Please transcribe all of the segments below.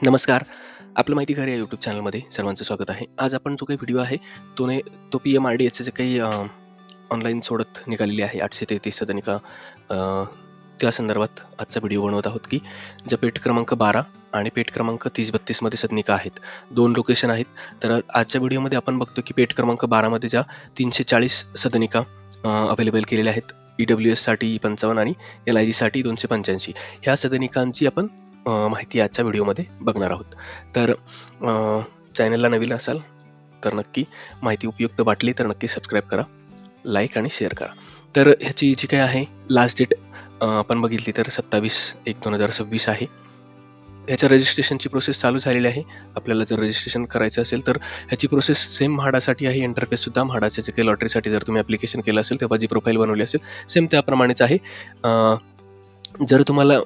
नमस्कार. आपलं माहिती घर या यूट्यूब चॅनलमध्ये सर्वांचं स्वागत आहे. आज आपण जो काही व्हिडिओ आहे तो PMRDAचं जे काही ऑनलाईन सोडत निघालेली आहे 833 सदनिका, त्या संदर्भात आजचा व्हिडिओ बनवत आहोत की ज्या पेठ क्रमांक 12 आणि पेठ क्रमांक 30-32 मध्ये सदनिका आहेत. 2 लोकेशन आहेत. तर आजच्या व्हिडिओमध्ये आपण बघतो की पेठ क्रमांक 12 मध्ये ज्या 340 सदनिका अवेलेबल केलेल्या आहेत. EWS साठी 55 आणि LIG साठी 285 ह्या सदनिकांची आपण माहिती आजच्या व्हिडिओमध्ये बघणार आहोत. तर चॅनलला नवीन असाल तर नक्की माहिती उपयुक्त वाटली तर नक्की सबस्क्राईब करा, लाईक आणि शेअर करा. तर ह्याची जी काय आहे लास्ट डेट आपण बघितली तर 27/1/2026 आहे. ह्याच्या रजिस्ट्रेशनची प्रोसेस चालू झालेली आहे. आपल्याला जर रजिस्ट्रेशन करायचं असेल तर ह्याची प्रोसेस सेम म्हाडासाठी आहे. इंटरफेससुद्धा म्हाडाच्या जे काही लॉटरीसाठी जर तुम्ही ॲप्लिकेशन केलं असेल तेव्हा जी प्रोफाईल बनवली असेल सेम त्याप्रमाणेच आहे. जर तुम्हाला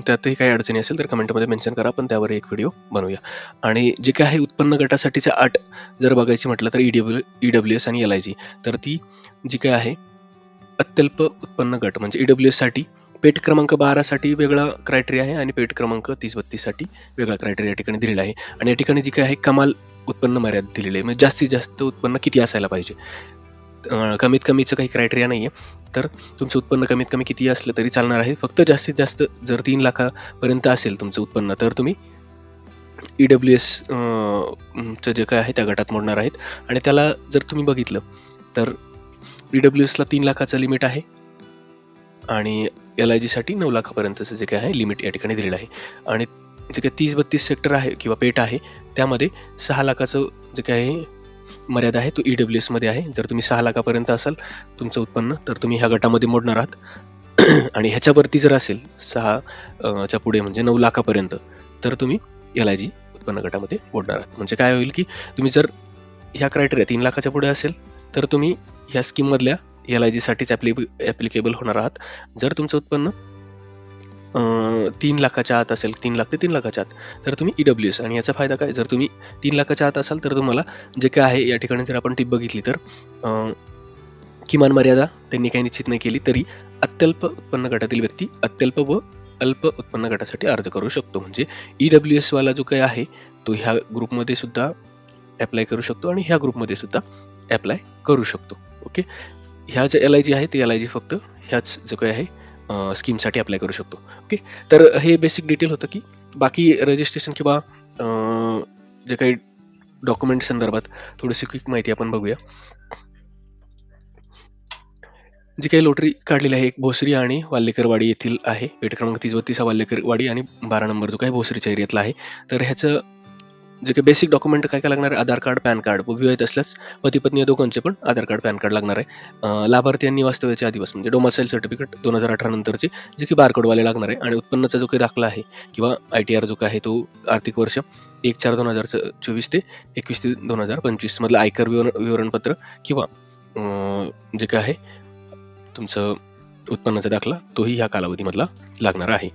त्यातही काही अडचणी असेल तर कमेंटमध्ये मेन्शन करा, आपण त्यावर एक व्हिडिओ बनवूया. आणि जे काय आहे उत्पन्न गटासाठीच्या अट जर बघायची म्हटलं तर EWS आणि LIG, तर ती जी काय आहे अत्यल्प उत्पन्न गट म्हणजे EWS साठी पेठ क्रमांक 12 साठी वेगळा क्रायटेरिया आहे आणि पेठ क्रमांक 30-32 साठी वेगळा क्रायटेरिया या ठिकाणी दिलेला आहे. आणि या ठिकाणी जी काय आहे कमाल उत्पन्न मर्यादा दिलेली आहे, म्हणजे जास्तीत जास्त उत्पन्न किती असायला पाहिजे. कमीत कमीचं काही क्रायटेरिया नाही आहे. तर तुमचं उत्पन्न कमीत कमी किती असलं तरी चालणार आहे. फक्त जास्तीत जास्त जर 3 लाखापर्यंत असेल तुमचं उत्पन्न तर तुम्ही EWS चं जे काय आहे त्या गटात मोडणार आहेत. आणि त्याला जर तुम्ही बघितलं तर EWS ला 3 लाखाचं लिमिट आहे आणि LIG साठी 9 लाखापर्यंतचं जे काय आहे लिमिट या ठिकाणी दिलेलं आहे. आणि जे काही 30-32 सेक्टर आहे किंवा पेठ आहे त्यामध्ये 6 लाखाचं जे काय आहे मर्यादा आहे तो EWS मध्ये आहे. जर तुम्ही 6 लाखापर्यंत असाल तुमचं उत्पन्न तर तुम्ही ह्या गटामध्ये मोडणार आहात. आणि ह्याच्यावरती जर असेल 6 च्या पुढे म्हणजे 9 लाखापर्यंत तर तुम्ही LIG उत्पन्न गटामध्ये मोडणार आहात. म्हणजे काय होईल की तुम्ही जर ह्या क्रायटेरिया 3 लाखाच्या पुढे असेल तर तुम्ही ह्या स्कीम मधल्या LIG साठीच ॲप्लिकेबल होणार आहात. जर तुमचं उत्पन्न 3 लाखाच्या आत असेल, 3 लाख ते 3 लाखाच्या आत तर तुम्ही EWS. आणि याचा फायदा काय, जर तुम्ही 3 लाखाच्या आत असाल तर तुम्हाला जे काय आहे या ठिकाणी जर आपण टिप बघितली तर किमान मर्यादा त्यांनी काही निश्चित नाही केली तरी अत्यल्प उत्पन्न गटातील व्यक्ती अत्यल्प व अल्प उत्पन्न गटासाठी अर्ज करू शकतो. म्हणजे EWS वाला जो काही आहे तो ह्या ग्रुपमध्ये सुद्धा अप्लाय करू शकतो आणि ह्या ग्रुपमध्ये सुद्धा अप्लाय करू शकतो. ओके, ह्या ज्या LIG आहे ते LIG फक्त ह्याच जो काही आहे स्कीमसाठी अप्लाय करू शकतो. ओके, तर हे बेसिक डिटेल होतं की बाकी रजिस्ट्रेशन किंवा जे काही डॉक्युमेंट संदर्भात थोडीशी क्विक माहिती आपण बघूया. जी काही लॉटरी काढलेली आहे एक भोसरी आणि वाल्लेकरवाडी येथील आहे. पेठ क्रमांक 30-32 हा वाल्लेकरवाडी आणि 12 नंबर जो काही भोसरीच्या एरियातला आहे. तर ह्याचं जे काही बेसिक डॉक्युमेंट काय काय लागणार आहे, आधार कार्ड, पॅन कार्ड व विवाहित असल्यास पती पत्नी या दोघांचे पण आधार कार्ड, पॅन कार्ड लागणार आहे. लाभार्थी यांनी वास्तव्याचे आदिवास म्हणजे डोमासाईल सर्टिफिकेट 2018 नंतरचे जे की बारकोडवाले लागणार आहे. आणि उत्पन्नाचा जो काही दाखला आहे किंवा ITR जो काय आहे तो आर्थिक वर्ष 1/4/2024 ते 21/3/2025 मधलं आयकर विवरणपत्र किंवा जे काय आहे तुमचं उत्पन्नाचा दाखला तोही ह्या कालावधीमधला लागणार आहे.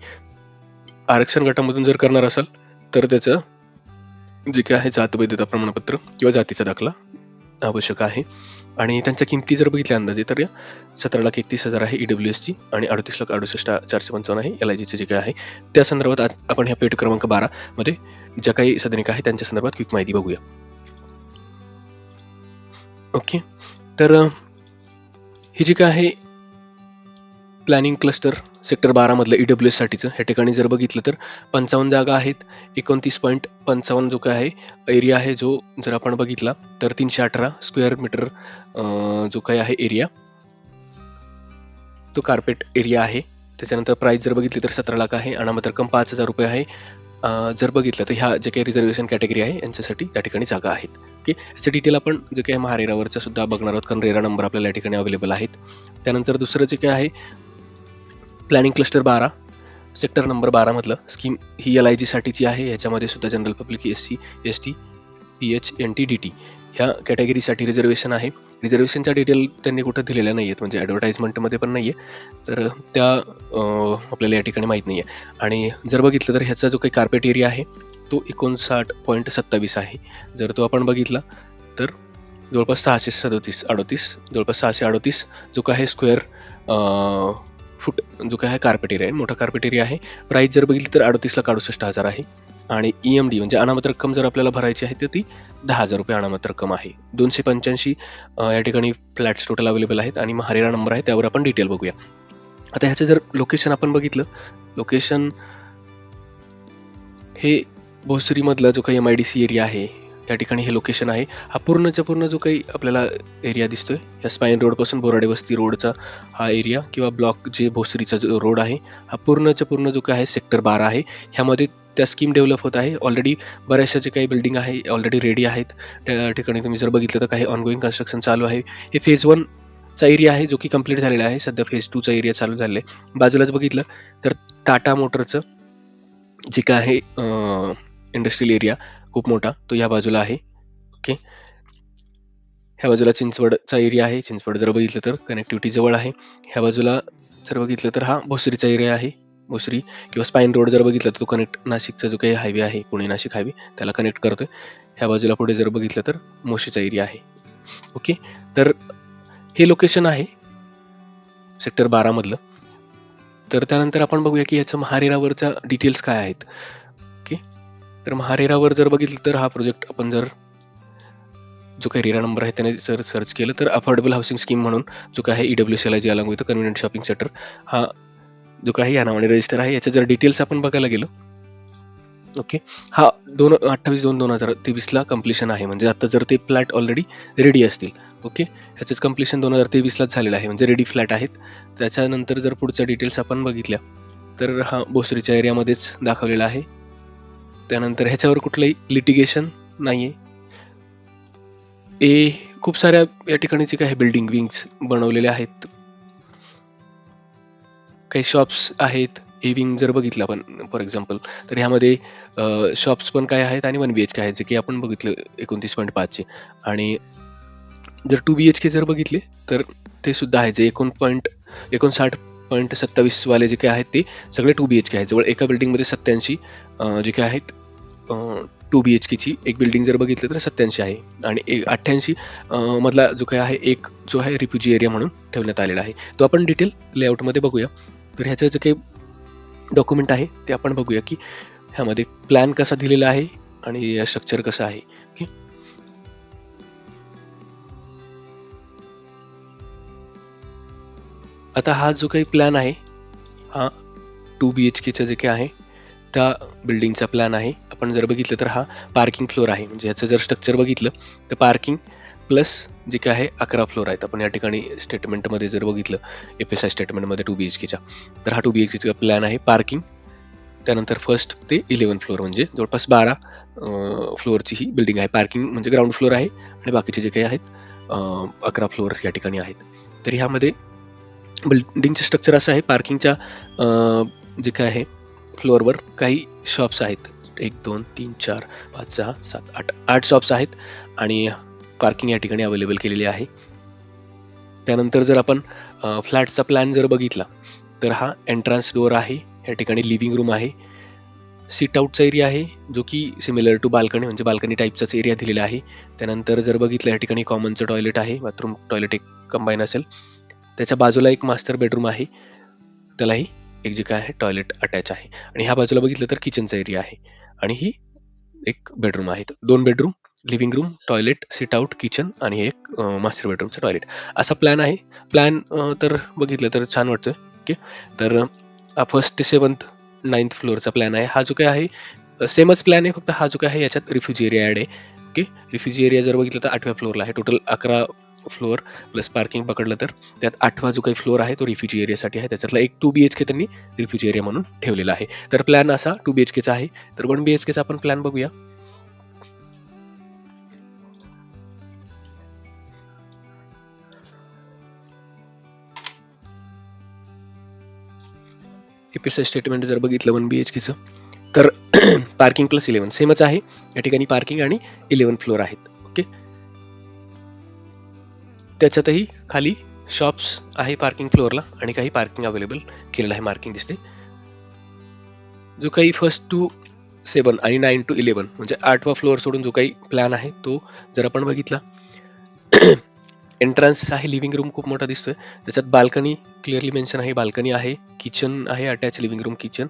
आरक्षण गटामधून जर करणार असाल तर त्याचं जे काय आहे जात वैधता प्रमाणपत्र किंवा जातीचा दाखला आवश्यक आहे. आणि त्यांच्या किमती जर बघितल्या अंदाजे तर 17,31,000 आहे EWS ची आणि 38,68,455 आहे LIG चे जे काय आहे. त्या संदर्भात आपण ह्या पेठ क्रमांक 12 मध्ये ज्या काही सदनिका आहे त्यांच्या संदर्भात क्विक माहिती बघूया. ओके, तर ही जी काय आहे प्लॅनिंग क्लस्टर सेक्टर 12 मधलं EWS साठीचं ह्या ठिकाणी जर बघितलं तर 55 जागा आहेत. 29.55 जो काय आहे एरिया आहे, जो जर आपण बघितला तर 318 स्क्वेअर मीटर जो काय आहे एरिया तो कार्पेट एरिया आहे. त्याच्यानंतर प्राइस जर बघितली तर 17 लाख आहे. अनामत रक्कम 5,000 रुपये आहे. जर बघितलं तर ह्या जे काही रिझर्वेशन कॅटेगरी आहे यांच्यासाठी त्या ठिकाणी जागा आहेत. ओके, याचं डिटेल आपण जे काही महारेरावरचं सुद्धा बघणार आहोत कारण रेरा नंबर आपल्याला या ठिकाणी अवेलेबल आहेत. त्यानंतर दुसरं जे काय आहे प्लॅनिंग क्लस्टर 12 सेक्टर नंबर 12 मधलं स्कीम ही LIG साठीची आहे. याच्यामध्ये सुद्धा general public, SC, ST, PH, NT, DT ह्या कॅटेगरीसाठी रिझर्वेशन आहे. रिझर्वेशनच्या डिटेल त्यांनी कुठं दिलेल्या नाही आहेत, म्हणजे ॲडव्हर्टाइजमेंटमध्ये पण नाही आहे, तर त्या आपल्याला या ठिकाणी माहीत नाही आहे. आणि जर बघितलं तर ह्याचा जो काही कार्पेट एरिया आहे तो 59.27 आहे. जर तो आपण बघितला तर जवळपास 638 जवळपास 638 जो काय आहे स्क्वेअर फूट जो काय आहे कार्पेट एरिया आहे, मोठा कार्पेट एरिया आहे. प्राईस जर बघितली तर 38,68,000 आहे. आणि EMD म्हणजे अनामत रक्कम जर आपल्याला भरायची आहे तर ती 10,000 रुपये अनामत रक्कम आहे. 285 या ठिकाणी फ्लॅट्स टोटल अवेलेबल आहेत आणि महारेरा नंबर आहे, त्यावर आपण डिटेल बघूया. आता ह्याचं जर लोकेशन आपण बघितलं, लोकेशन हे भोसरीमधला जो काही MIDC एरिया आहे या ठिकाणी हे लोकेशन आहे. हा पूर्णच्या पूर्ण जो काही आपल्याला एरिया दिसतोय, या स्पाईन रोडपासून बोराडे वस्ती रोडचा हा एरिया किंवा ब्लॉक जे भोसरीचा जो रोड आहे, हा पूर्णच्या पूर्ण जो काय आहे सेक्टर 12 आहे. ह्यामध्ये त्या स्कीम डेव्हलप होत आहे. ऑलरेडी बऱ्याचशा जे काही बिल्डिंग आहे ऑलरेडी रेडी आहेत. त्या ठिकाणी तुम्ही जर बघितलं तर काही ऑनगोईंग कन्स्ट्रक्शन चालू आहे. हे फेज 1 चा एरिया आहे जो की कंप्लीट झालेला आहे. सध्या फेज 2 चा एरिया चालू झालेला आहे. बाजूलाच बघितलं तर टाटा मोटरचं जे काय आहे इंडस्ट्रियल एरिया खूप मोठा तो या बाजूला आहे. ओके, ह्या बाजूला चिंचवडचा एरिया आहे. चिंचवड जर बघितलं तर कनेक्टिव्हिटी जवळ आहे. ह्या बाजूला जर बघितलं तर हा भोसरीचा एरिया आहे. भोसरी किंवा स्पाईन रोड जर बघितलं तर तो कनेक्ट नाशिकचा जो काही हायवे आहे, पुणे नाशिक हायवे, त्याला कनेक्ट करतोय. ह्या बाजूला पुढे जर बघितलं तर मोशीचा एरिया आहे. ओके, तर हे लोकेशन आहे सेक्टर 12 मधलं. तर त्यानंतर आपण बघूया की याचं महारेरावरच्या डिटेल्स काय आहेत. ओके, तर महारेरावर जर बघितलं तर हा प्रोजेक्ट आपण जर जो काही रेरा नंबर आहे त्याने जर सर्च केलं तर अफोर्डेबल हाऊसिंग स्कीम म्हणून जो काय आहे EWCLIG along with convenient shopping centre हा जो काही या नावाने रजिस्टर आहे. याचे जर डिटेल्स आपण बघायला गेलो, ओके, हा 28/2/2023 कम्प्लिशन आहे. म्हणजे आता जर ते फ्लॅट ऑलरेडी रेडी असतील, ओके, ह्याचंच कम्प्लिशन 2023लाच झालेलं आहे, म्हणजे रेडी फ्लॅट आहेत. त्याच्यानंतर जर पुढच्या डिटेल्स आपण बघितल्या तर हा भोसरीच्या एरियामध्येच दाखवलेला आहे. त्यानंतर ह्याच्यावर कुठलंही लिटिगेशन नाहीये. खूप साऱ्या या ठिकाणीचे काही बिल्डिंग विंग्स बनवलेले आहेत, काही शॉप्स आहेत. विंग जर बघितलं आपण फॉर एक्झाम्पल तर ह्यामध्ये शॉप्स पण काय आहेत आणि 1 BHK आहेत, जे की आपण बघितलं 29.5चे. आणि जर 2 BHK जर बघितले तर ते सुद्धा आहे, जे 59.27 वाले जे काही आहेत ते सगळे 2 BHK आहेत. जवळ एका बिल्डिंगमध्ये 87 जे काय आहेत 2 BHKची एक बिल्डिंग जर बघितलं तर 87 आहे. आणि 88 मधला जो काही आहे एक जो आहे रिफ्युजी एरिया म्हणून ठेवण्यात आलेला आहे. तो आपण डिटेल लेआउटमध्ये बघूया. तर ह्याचं जे काही डॉक्युमेंट आहे ते आपण बघूया की ह्यामध्ये प्लॅन कसा दिलेला आहे आणि स्ट्रक्चर कसं आहे. ओके, आता हा जो काही प्लॅन आहे हा 2 BHKचा जे काही आहे त्या बिल्डिंगचा प्लॅन आहे. आपण जर बघितलं तर हा पार्किंग फ्लोअर आहे. म्हणजे याचं जर स्ट्रक्चर बघितलं तर पार्किंग प्लस जे काय आहे 11 फ्लोअर आहेत. आपण या ठिकाणी स्टेटमेंटमध्ये जर बघितलं FSI स्टेटमेंटमध्ये 2 BHKचा तर हा 2 BHKचा प्लॅन आहे. पार्किंग, त्यानंतर फर्स्ट ते 11 फ्लोअर म्हणजे जवळपास 12 फ्लोअरची ही बिल्डिंग आहे. पार्किंग म्हणजे ग्राउंड फ्लोअर आहे आणि बाकीचे जे काही आहेत 11 फ्लोअर या ठिकाणी आहेत. तर ह्यामध्ये बिल्डिंगचं स्ट्रक्चर असं आहे. पार्किंगच्या जे काय आहे फ्लोअरवर काही शॉप्स आहेत. 1 2 3 4 5 6 7 8 शॉप्स आहेत आणि पार्किंग या ठिकाणी अवेलेबल केलेली आहे. त्यानंतर जर आपण फ्लॅटचा प्लॅन जर बघितला तर हा एंट्रन्स डोअर आहे. या ठिकाणी लिव्हिंग रूम आहे. सीट आउटचा एरिया आहे जो की सिमिलर टू बाल्कनी म्हणजे बाल्कनी टाईपचाच एरिया दिलेला आहे. त्यानंतर जर बघितलं या ठिकाणी कॉमनचं टॉयलेट आहे. बाथरूम टॉयलेट एक कंबाईन असेल. त्याच्या बाजूला एक मास्टर बेडरूम आहे, त्यालाही एक जे काय आहे टॉयलेट अटॅच आहे. आणि ह्या बाजूला बघितलं तर किचनचा एरिया आहे आणि ही एक बेडरूम आहे. 2 bedroom, living room, toilet, sit out, kitchen आणि एक मास्टर बेडरूमचं टॉयलेट असा प्लॅन आहे. प्लॅन तर बघितलं तर छान वाटतोय. ओके, तर फर्स्ट ते 7th 9th फ्लोअरचा प्लॅन आहे. हा जो काय आहे सेमच प्लॅन आहे, फक्त हा जो काय आहे याच्यात रिफ्युजी एरिया ॲड आहे. ओके, रिफ्युजी एरिया जर बघितलं तर 8व्या फ्लोअरला आहे. टोटल 11 फ्लोअर प्लस पार्किंग पकडलं तर त्यात 8वा जो काही फ्लोअर आहे तो रिफ्युजी एरियासाठी आहे. त्याच्यातला एक 2 BHK त्यांनी रिफ्युजी एरिया म्हणून ठेवलेला आहे. तर प्लॅन असा 2 BHKचा आहे. तर 1 BHKचा आपण प्लॅन बघूया. FSI स्टेटमेंट जर बघितलं 1 BHKचं तर पार्किंग प्लस 11 सेमच आहे. या ठिकाणी पार्किंग आणि 11 फ्लोअर आहेत. ओके, त्याच्यातही खाली शॉप्स आहे पार्किंग फ्लोअरला आणि काही पार्किंग अवेलेबल केलेलं आहे. मार्किंग दिसते. जो काही फर्स्ट टू 7 आणि 9 to 11 म्हणजे 8वा फ्लोअर सोडून जो काही प्लॅन आहे तो जर आपण बघितला एंट्रन्स आहे, लिव्हिंग रूम खूप मोठा दिसतोय. त्याच्यात बाल्कनी क्लिअरली मेन्शन आहे, बाल्कनी आहे, किचन आहे, अटॅच लिव्हिंग रूम किचन,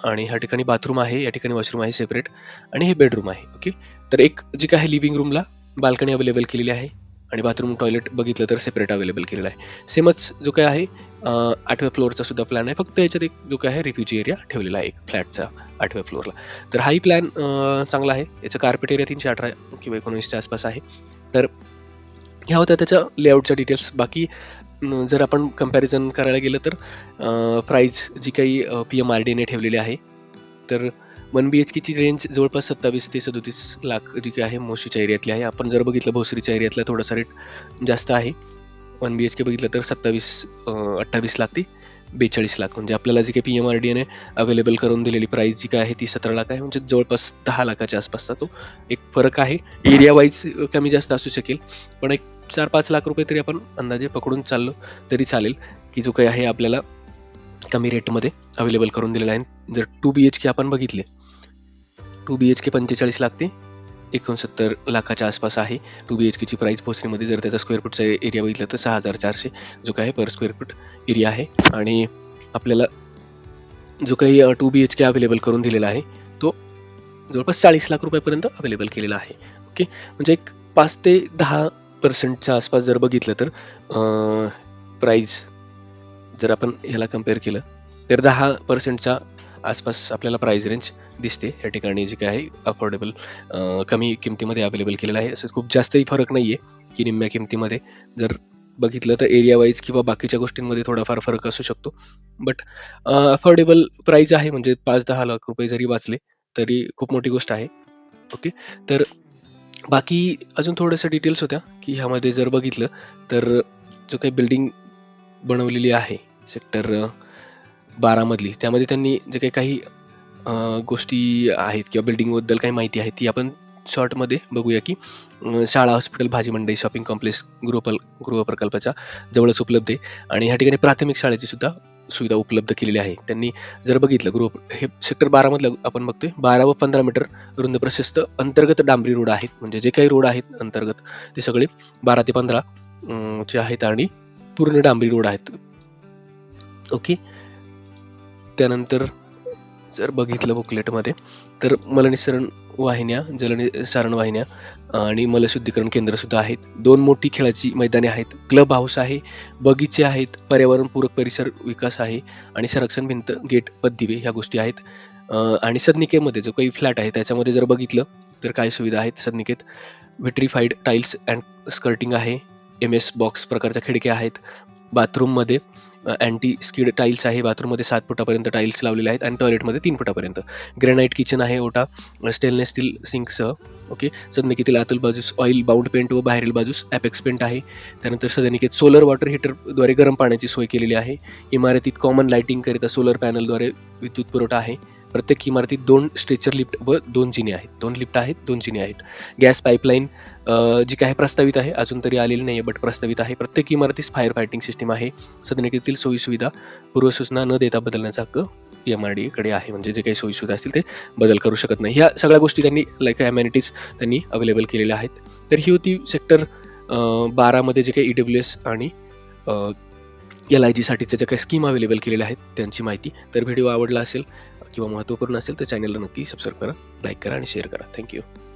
आणि ह्या ठिकाणी बाथरूम आहे, या ठिकाणी वॉशरूम आहे सेपरेट, आणि हे बेडरूम आहे. ओके, तर एक जी काय लिव्हिंग रूमला बाल्कनी अवेलेबल केलेली आहे, आणि बाथरूम टॉयलेट बघितलं तर सेपरेट अवेलेबल केलेला आहे. सेमच जो काय आहे 8व्या फ्लोअरचा सुद्धा प्लॅन आहे, फक्त याच्यात एक जो काय आहे रिफ्युजी एरिया ठेवलेला आहे एक फ्लॅटचा 8व्या फ्लोअरला. तर हाही प्लॅन चांगला आहे. याचा कार्पेट एरिया 318 किंवा 19च्या आसपास आहे. तर ह्या होत्या त्याच्या लेआउटच्या डिटेल्स. बाकी जर आपण कंपॅरिझन करायला गेलं तर प्राईस जी काही PMRDने ठेवलेली आहे, तर 1 BHKची रेंज जवळपास 27 ते 37 लाख जी काही आहे मोशीच्या एरियातली आहे. आपण जर बघितलं भोसरीच्या एरियातला थोडासा रेट जास्त आहे. 1 BHK बघितलं तर 28 लाख ते 42 लाख, म्हणजे आपल्याला जी काही PMRDने अवेलेबल करून दिलेली प्राईस जी काय आहे ती 17 लाख आहे, म्हणजे जवळपास 10 लाखाच्या आसपासचा तो एक फरक आहे. एरिया वाईज कमी जास्त असू शकेल, पण एक 4-5 लाख रुपये तरी आपण अंदाजे पकडून चाललो तरी चालेल, की जो काही आहे आपल्याला कमी रेटमध्ये अवेलेबल करून दिलेला आहे. जर 2 BHK आपण बघितले, 2 BHK 45 लाख ते 69 लाखाच्या आसपास आहे 2 BHKची प्राईस भोसरीमध्ये. जर त्याचा स्क्वेअर फूटचा एरिया बघितला तर 6400 जो काही पर स्क्वेअर फूट एरिया आहे, आणि आपल्याला जो काही 2 BHK अवेलेबल करून दिलेला आहे तो जवळपास 40 लाख रुपयापर्यंत अवेलेबल केलेला आहे. ओके, म्हणजे एक 5 ते 10% आसपास जर बघितलं तर प्राईस जर आपण ह्याला कम्पेअर केलं तर 10%च्या आसपास आपल्याला प्राईस रेंज दिसते या ठिकाणी, जी काय आहे अफोर्डेबल कमी किमतीमध्ये अवेलेबल केलेलं आहे. असं खूप जास्तही फरक नाही आहे की निम्म्या किमतीमध्ये. जर बघितलं तर एरिया वाईज किंवा बाकीच्या गोष्टींमध्ये थोडाफार फरक असू शकतो, बट अफोर्डेबल प्राईस आहे. म्हणजे 5-10 लाख रुपये जरी वाचले तरी खूप मोठी गोष्ट आहे. ओके, तर बाकी अजून थोड्याशा डिटेल्स होत्या की ह्यामध्ये जर बघितलं तर जो काही बिल्डिंग बनवलेली आहे सेक्टर 12 मधली, त्यामध्ये त्यांनी जे काही गोष्टी आहेत किंवा बिल्डिंगबद्दल काही माहिती आहे ती आपण शॉर्टमध्ये बघूया. की शाळा, हॉस्पिटल, भाजी मंडई, शॉपिंग कॉम्प्लेक्स गृह प्रकल्पाच्या जवळच उपलब्ध आहे, आणि ह्या ठिकाणी प्राथमिक शाळेची सुद्धा सुविधा उपलब्ध केलेली आहे त्यांनी. जर बघितलं हे सेक्टर 12 मधलं आपण बघतोय, 12 व 15 मीटर रुंद प्रशस्त अंतर्गत डांबरी रोड आहेत. म्हणजे जे काही रोड आहेत अंतर्गत ते सगळे 12 ते 15 चे आहेत, आणि पूर्ण डांबरी रोड आहेत. ओके, त्यानंतर जर बघितलं बुकलेटमध्ये तर मलनिःसरण वाहिन्या, जलनिःसारण वाहिन्या आणि मलशुद्धीकरण केंद्र सुद्धा आहेत. 2 मोठी खेळाची मैदाने आहेत, क्लब हाऊस आहे, बगीचे आहेत, पर्यावरणपूरक परिसर विकास आहे, आणि संरक्षण भिंत, गेट, पददिवे ह्या गोष्टी आहेत. आणि सदनिकेमध्ये जो काही फ्लॅट आहे त्याच्यामध्ये जर बघितलं तर काय सुविधा आहेत सदनिकेत. विट्रीफाईड टाईल्स अँड स्कर्टिंग आहे, MS बॉक्स प्रकारच्या खिडक्या आहेत. बाथरूममध्ये अँटी स्किड टाईल्स आहे, बाथरूममध्ये 7 फुटापर्यंत टाईल्स लावलेले आहेत, आणि टॉयलेटमध्ये 3 फुटापर्यंत. ग्रॅनाईट किचन आहे, ओटा स्टेनलेस स्टील सिंकसह. ओके, सदनिकेतील आतील बाजूस ऑइल बाउंड पेंट व बाहेरील बाजूस ॲपेक्स पेंट आहे. त्यानंतर सदनिकेत सोलर वॉटर हीटरद्वारे गरम पाण्याची सोय केलेली आहे. इमारतीत कॉमन लाईटिंगकरिता सोलर पॅनलद्वारे विद्युत पुरवठा आहे. प्रत्येक इमारतीत 2 स्ट्रेचर लिफ्ट व 2 जिने आहेत. 2 लिफ्ट आहेत, 2 जिने आहेत. गॅस पाईपलाईन जी काही प्रस्तावित आहे, अजून तरी आलेली नाही आहे बट प्रस्तावित आहे. प्रत्येक इमारतीस फायर फायटिंग सिस्टीम आहे. सदनिकेतील सोयीसुविधा पूर्वसूचना न देता बदलण्याचा हक्क PMRD कडे आहे. म्हणजे जे काही सोयीसुविधा असतील ते बदल करू शकत नाही. ह्या सगळ्या गोष्टी त्यांनी लाईक अमॅनिटीज त्यांनी अवेलेबल केलेल्या आहेत. तर ही होती सेक्टर 12 मध्ये जे काही EWS आणि LIG साठीच्या ज्या काही स्कीम अवेलेबल केलेल्या आहेत त्यांची माहिती. तर व्हिडिओ आवडला असेल किंवा महत्त्वपूर्ण असेल तर चॅनलला नक्की सबस्क्राईब करा, लाईक करा आणि शेअर करा. थँक्यू.